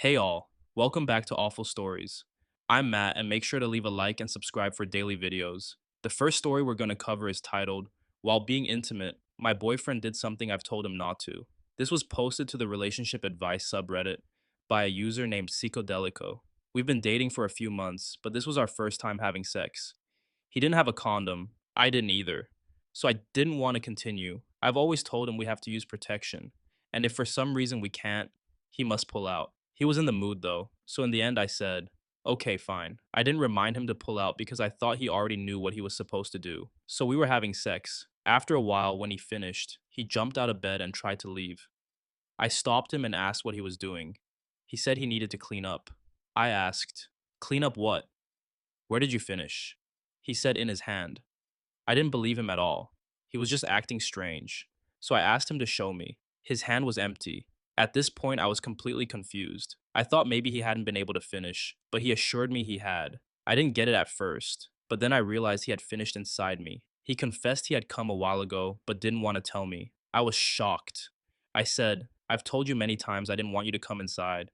Hey all, welcome back to Awful Stories. I'm Matt, and make sure to leave a like and subscribe for daily videos. The first story we're going to cover is titled, While Being Intimate, My Boyfriend Did Something I've Told Him Not to. This was posted to the relationship advice subreddit by a user named Psychodelico. We've been dating for a few months, but this was our first time having sex. He didn't have a condom, I didn't either. So I didn't want to continue. I've always told him we have to use protection, and if for some reason we can't, he must pull out. He was in the mood though, so in the end I said, okay, fine. I didn't remind him to pull out because I thought he already knew what he was supposed to do. So we were having sex. After a while, when he finished, he jumped out of bed and tried to leave. I stopped him and asked what he was doing. He said he needed to clean up. I asked, clean up what? Where did you finish? He said in his hand. I didn't believe him at all. He was just acting strange. So I asked him to show me. His hand was empty. At this point, I was completely confused. I thought maybe he hadn't been able to finish, but he assured me he had. I didn't get it at first, but then I realized he had finished inside me. He confessed he had come a while ago, but didn't want to tell me. I was shocked. I said, I've told you many times I didn't want you to come inside,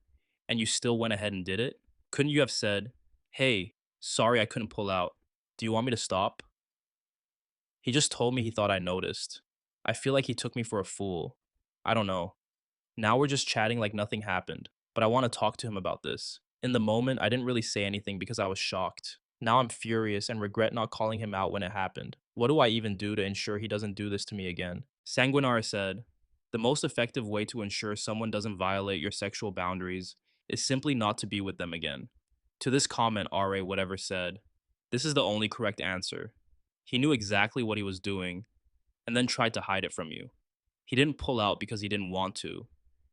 and you still went ahead and did it? Couldn't you have said, hey, sorry I couldn't pull out. Do you want me to stop? He just told me he thought I noticed. I feel like he took me for a fool. I don't know. Now we're just chatting like nothing happened, but I want to talk to him about this. In the moment, I didn't really say anything because I was shocked. Now I'm furious and regret not calling him out when it happened. What do I even do to ensure he doesn't do this to me again? Sanguinar said, the most effective way to ensure someone doesn't violate your sexual boundaries is simply not to be with them again. To this comment, RA whatever said, this is the only correct answer. He knew exactly what he was doing and then tried to hide it from you. He didn't pull out because he didn't want to.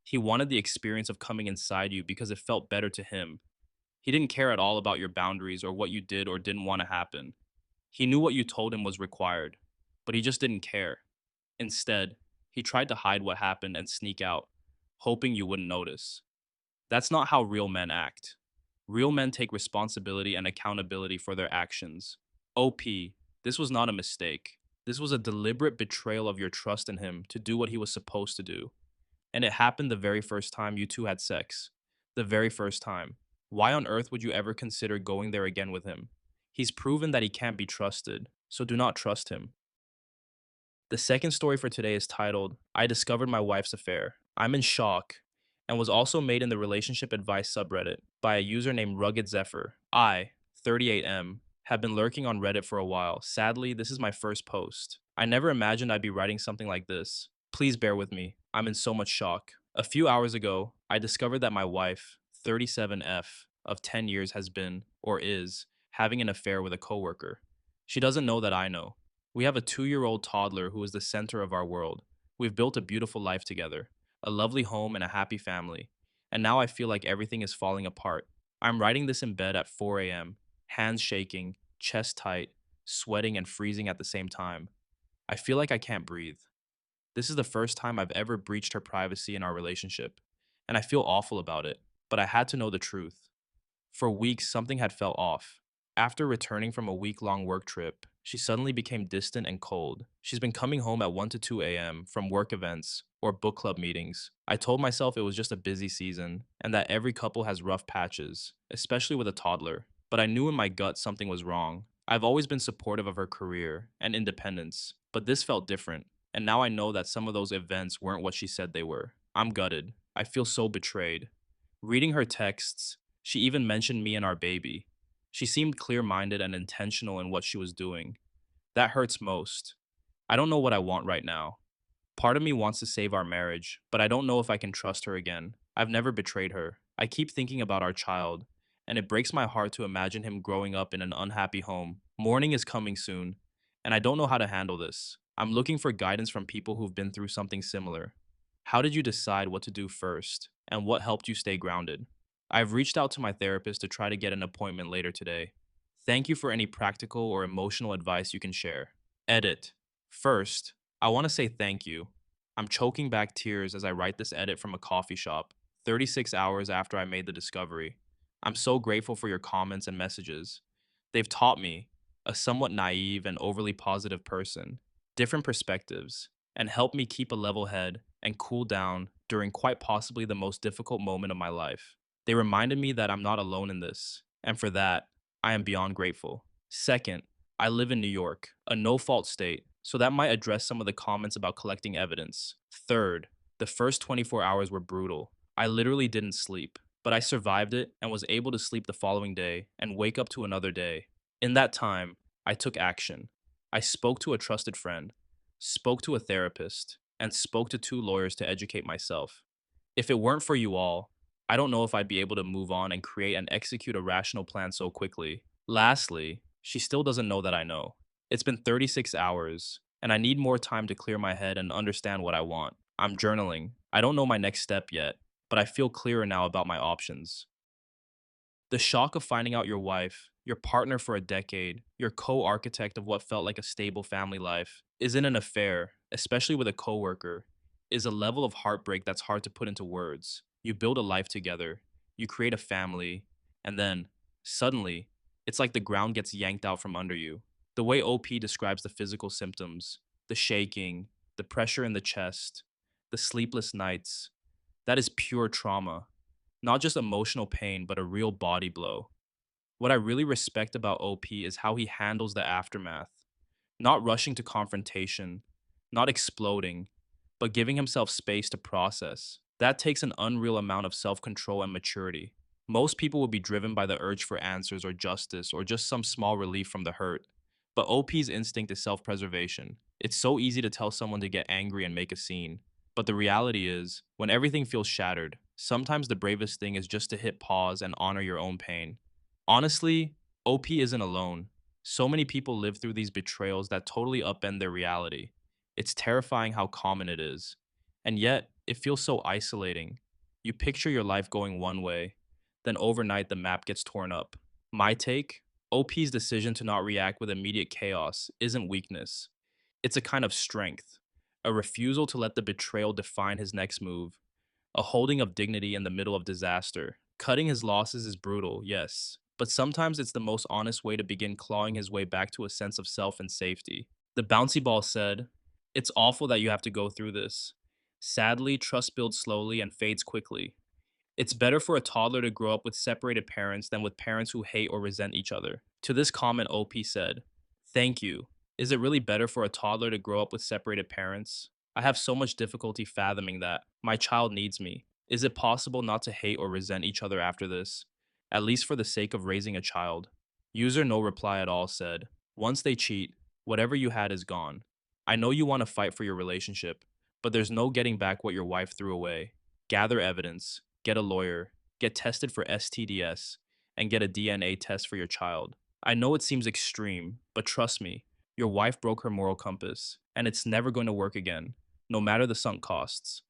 He wanted the experience of coming inside you because it felt better to him. He didn't care at all about your boundaries or what you did or didn't want to happen. He knew what you told him was required, but he just didn't care. Instead, he tried to hide what happened and sneak out, hoping you wouldn't notice. That's not how real men act. Real men take responsibility and accountability for their actions. OP, this was not a mistake. This was a deliberate betrayal of your trust in him to do what he was supposed to do. And it happened the very first time you two had sex. The very first time. Why on earth would you ever consider going there again with him? He's proven that he can't be trusted, so do not trust him. The second story for today is titled, I Discovered My Wife's Affair. I'm in shock, and was also made in the relationship advice subreddit by a user named Rugged Zephyr. I, 38M, have been lurking on Reddit for a while. Sadly, this is my first post. I never imagined I'd be writing something like this. Please bear with me. I'm in so much shock. A few hours ago, I discovered that my wife, 37F, of 10 years has been, or is, having an affair with a coworker. She doesn't know that I know. We have a 2-year-old toddler who is the center of our world. We've built a beautiful life together, a lovely home and a happy family. And now I feel like everything is falling apart. I'm writing this in bed at 4 a.m., hands shaking, chest tight, sweating and freezing at the same time. I feel like I can't breathe. This is the first time I've ever breached her privacy in our relationship, and I feel awful about it, but I had to know the truth. For weeks, something had felt off. After returning from a week-long work trip, she suddenly became distant and cold. She's been coming home at 1 to 2 a.m. from work events or book club meetings. I told myself it was just a busy season and that every couple has rough patches, especially with a toddler. But I knew in my gut something was wrong. I've always been supportive of her career and independence, but this felt different. And now I know that some of those events weren't what she said they were. I'm gutted. I feel so betrayed. Reading her texts, she even mentioned me and our baby. She seemed clear minded and intentional in what she was doing. That hurts most. I don't know what I want right now. Part of me wants to save our marriage, but I don't know if I can trust her again. I've never betrayed her. I keep thinking about our child, and it breaks my heart to imagine him growing up in an unhappy home. Morning is coming soon, and I don't know how to handle this. I'm looking for guidance from people who've been through something similar. How did you decide what to do first, and what helped you stay grounded? I've reached out to my therapist to try to get an appointment later today. Thank you for any practical or emotional advice you can share. Edit. First, I want to say thank you. I'm choking back tears as I write this edit from a coffee shop, 36 hours after I made the discovery. I'm so grateful for your comments and messages. They've taught me, a somewhat naive and overly positive person, different perspectives, and helped me keep a level head and cool down during quite possibly the most difficult moment of my life. They reminded me that I'm not alone in this, and for that, I am beyond grateful. Second, I live in New York, a no fault state, so that might address some of the comments about collecting evidence. Third, the first 24 hours were brutal. I literally didn't sleep, but I survived it and was able to sleep the following day and wake up to another day. In that time, I took action. I spoke to a trusted friend, spoke to a therapist, and spoke to two lawyers to educate myself. If it weren't for you all, I don't know if I'd be able to move on and create and execute a rational plan so quickly. Lastly, she still doesn't know that I know. It's been 36 hours, and I need more time to clear my head and understand what I want. I'm journaling. I don't know my next step yet, but I feel clearer now about my options. The shock of finding out your wife, your partner for a decade, your co architect of what felt like a stable family life, isn't an affair, especially with a coworker, is a level of heartbreak that's hard to put into words. You build a life together, you create a family, and then, suddenly, it's like the ground gets yanked out from under you. The way OP describes the physical symptoms, the shaking, the pressure in the chest, the sleepless nights, that is pure trauma. Not just emotional pain, but a real body blow. What I really respect about OP is how he handles the aftermath. Not rushing to confrontation, not exploding, but giving himself space to process. That takes an unreal amount of self control and maturity. Most people would be driven by the urge for answers or justice or just some small relief from the hurt. But OP's instinct is self preservation. It's so easy to tell someone to get angry and make a scene. But the reality is, when everything feels shattered, sometimes the bravest thing is just to hit pause and honor your own pain. Honestly, OP isn't alone. So many people live through these betrayals that totally upend their reality. It's terrifying how common it is. And yet, it feels so isolating. You picture your life going one way, then overnight the map gets torn up. My take: OP's decision to not react with immediate chaos isn't weakness, it's a kind of strength, a refusal to let the betrayal define his next move, a holding of dignity in the middle of disaster. Cutting his losses is brutal, yes, but sometimes it's the most honest way to begin clawing his way back to a sense of self and safety. The bouncy ball said, "It's awful that you have to go through this. Sadly, trust builds slowly and fades quickly. It's better for a toddler to grow up with separated parents than with parents who hate or resent each other." To this comment, OP said, "Thank you. Is it really better for a toddler to grow up with separated parents? I have so much difficulty fathoming that. My child needs me. Is it possible not to hate or resent each other after this? At least for the sake of raising a child." User no reply at all said, "Once they cheat, whatever you had is gone. I know you want to fight for your relationship, but there's no getting back what your wife threw away. Gather evidence, get a lawyer, get tested for STDs, and get a DNA test for your child. I know it seems extreme, but trust me, your wife broke her moral compass, and it's never going to work again, no matter the sunk costs."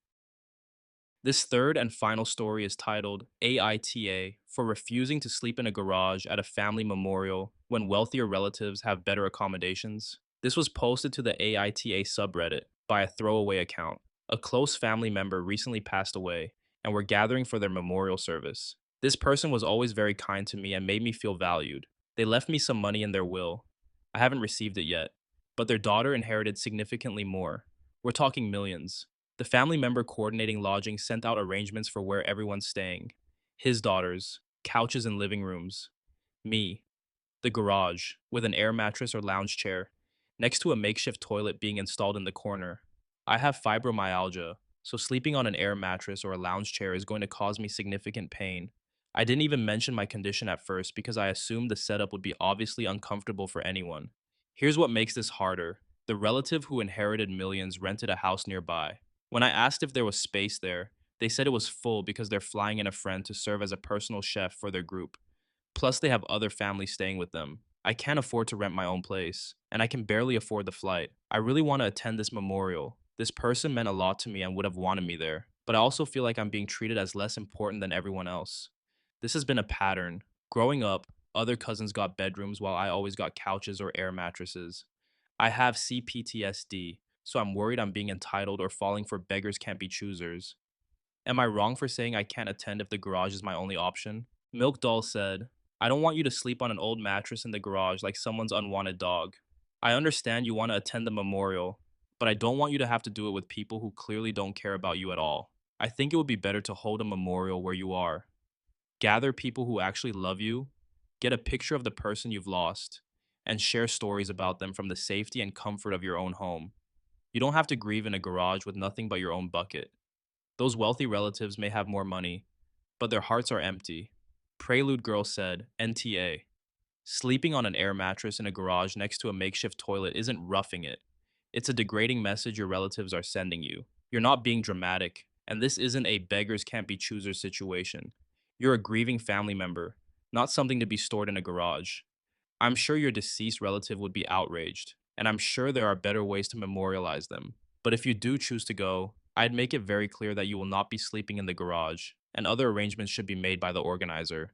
This third and final story is titled AITA for refusing to sleep in a garage at a family memorial when wealthier relatives have better accommodations. This was posted to the AITA subreddit by a throwaway account. A close family member recently passed away, and we're gathering for their memorial service. This person was always very kind to me and made me feel valued. They left me some money in their will. I haven't received it yet, but their daughter inherited significantly more. We're talking millions. The family member coordinating lodging sent out arrangements for where everyone's staying. His daughters, couches and living rooms. Me, the garage, with an air mattress or lounge chair, next to a makeshift toilet being installed in the corner. I have fibromyalgia, so sleeping on an air mattress or a lounge chair is going to cause me significant pain. I didn't even mention my condition at first because I assumed the setup would be obviously uncomfortable for anyone. Here's what makes this harder: the relative who inherited millions rented a house nearby. When I asked if there was space there, they said it was full because they're flying in a friend to serve as a personal chef for their group. Plus, they have other families staying with them. I can't afford to rent my own place, and I can barely afford the flight. I really want to attend this memorial. This person meant a lot to me and would have wanted me there, but I also feel like I'm being treated as less important than everyone else. This has been a pattern. Growing up, other cousins got bedrooms while I always got couches or air mattresses. I have CPTSD, so I'm worried I'm being entitled or falling for beggars can't be choosers. Am I wrong for saying I can't attend if the garage is my only option? Milk Doll said, "I don't want you to sleep on an old mattress in the garage like someone's unwanted dog. I understand you want to attend the memorial, but I don't want you to have to do it with people who clearly don't care about you at all. I think it would be better to hold a memorial where you are." Gather people who actually love you, get a picture of the person you've lost, and share stories about them from the safety and comfort of your own home. You don't have to grieve in a garage with nothing but your own bucket. Those wealthy relatives may have more money, but their hearts are empty. Prelude Girl said, NTA. Sleeping on an air mattress in a garage next to a makeshift toilet isn't roughing it. It's a degrading message your relatives are sending you. You're not being dramatic, and this isn't a beggars can't be choosers situation. You're a grieving family member, not something to be stored in a garage. I'm sure your deceased relative would be outraged, and I'm sure there are better ways to memorialize them. But if you do choose to go, I'd make it very clear that you will not be sleeping in the garage, and other arrangements should be made by the organizer.